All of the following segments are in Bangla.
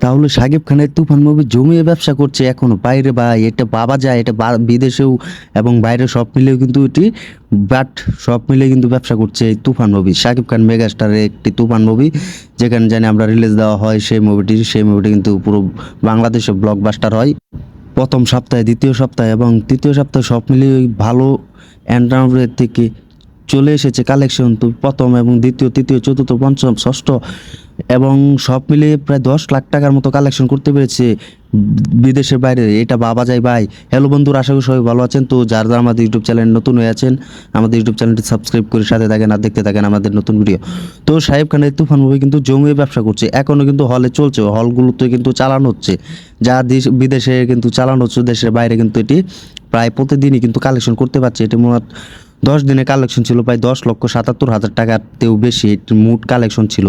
তাহলে শাকিব খানের তুফান মুভি জমিয়ে ব্যবসা করছে এখনো বাইরে, বা এটা ভাবা যায়, এটা বিদেশেও এবং বাইরে সব মিলেও কিন্তু এটি, বাট সব মিলে কিন্তু ব্যবসা করছে এই তুফান মুভি। শাকিব খান মেগাস্টারের একটি তুফান মুভি, যেখানে জানি আমরা রিলিজ দেওয়া হয় সেই মুভিটি কিন্তু পুরো বাংলাদেশে ব্লকবাস্টার হয় প্রথম সপ্তাহে, দ্বিতীয় সপ্তাহে এবং তৃতীয় সপ্তাহে সব মিলিয়ে ভালো অ্যান্ড্রয়েড থেকে চলে এসেছে কালেকশন। তো প্রথম এবং দ্বিতীয়, তৃতীয়, চতুর্থ, পঞ্চম, ষষ্ঠ এবং সব মিলিয়ে প্রায় 10 লাখ টাকার মতো কালেকশন করতে পেরেছে বিদেশের বাইরে। এটা ভাবা যায় ভাই। হ্যালো বন্ধুরা, আশা করি সবাই ভালো আছেন। তো যারা যারা আমাদের ইউটিউব চ্যানেল নতুন হয়ে আছেন, আমাদের ইউটিউব চ্যানেলটি সাবস্ক্রাইব করে সাথে থাকেন আর দেখতে থাকেন আমাদের নতুন ভিডিও। তো শাকিব খানের তুফান মুভি কিন্তু জমিয়ে ব্যবসা করছে, এখনও কিন্তু হলে চলছে, হলগুলোতে কিন্তু চালানো হচ্ছে, যা বিদেশে কিন্তু চালানো হচ্ছে, দেশের বাইরে কিন্তু এটি প্রায় প্রতিদিনই কিন্তু কালেকশন করতে পারছে। এটি মূলত 10 দিনে কালেকশন ছিল প্রায় 10,77,000 টাকাতেও বেশি এটির মোট কালেকশন ছিল।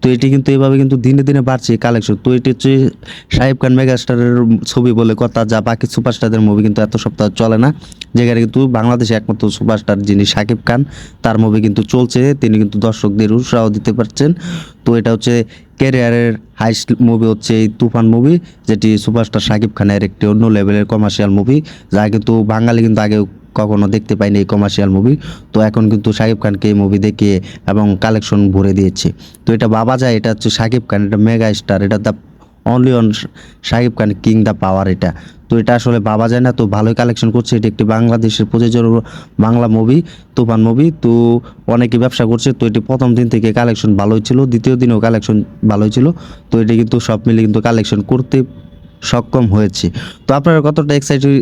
তো এটি কিন্তু এভাবে কিন্তু দিনে দিনে বাড়ছে কালেকশন। তো এটি হচ্ছে শাকিব খান মেগাস্টারের ছবি বলে কথা, যা বাকি সুপারস্টারদের মুভি কিন্তু এত সপ্তাহ চলে না। যেখানে কিন্তু বাংলাদেশে একমাত্র সুপারস্টার যিনি শাকিব খান, তার মুভি কিন্তু চলছে, তিনি কিন্তু দর্শকদের উৎসাহ দিতে পারছেন। তো এটা হচ্ছে ক্যারিয়ারের হাইস্ট মুভি হচ্ছে এই তুফান মুভি, যেটি সুপারস্টার শাকিব খানের একটি অন্য লেভেলের কমার্শিয়াল মুভি, যা কিন্তু বাঙালি কিন্তু আগে কখনো দেখতে পাইনি এই কমার্শিয়াল মুভি। তো এখন কিন্তু শাকিব খানকে এই মুভি দেখিয়ে এবং কালেকশন ভরে দিয়েছে। তো এটা ভাবা যায়, এটা হচ্ছে শাকিব খান, এটা মেগা স্টার, এটা the only on Shakib Khan, king the power এটা। তো এটা আসলে ভাবা যায় না। তো ভালোই কালেকশন করছে, এটি একটি বাংলাদেশের প্রযোজক বাংলা মুভি, তুফান মুভি। তো অনেকে ব্যবসা করছে। তো এটি প্রথম দিন থেকে কালেকশন ভালোই ছিল, দ্বিতীয় দিনেও কালেকশন ভালোই ছিল। তো এটি কিন্তু সব মিলে কিন্তু কালেকশন করতে সক্ষম হয়েছে। তো আপনারা কতটা এক্সাইটেড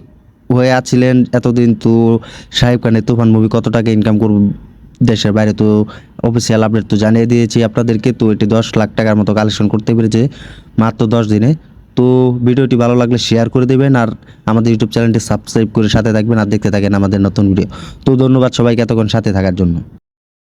হয়ে আছিলেন এতদিন? তো শাকিব খানের তুফান মুভি কত টাকা ইনকাম করবে দেশের বাইরে? তো অফিসিয়াল আপডেট তো জানিয়ে দিয়েছি আপনাদেরকে। তো এটি 10 লাখ টাকার মতো কালেকশন করতে পেরেছে মাত্র 10 দিনে। তো ভিডিওটি ভালো লাগলে শেয়ার করে দেবেন আর আমাদের ইউটিউব চ্যানেলটি সাবস্ক্রাইব করে সাথে থাকবেন আর দেখতে থাকেন আমাদের নতুন ভিডিও। তো ধন্যবাদ সবাইকে এতক্ষণ সাথে থাকার জন্য।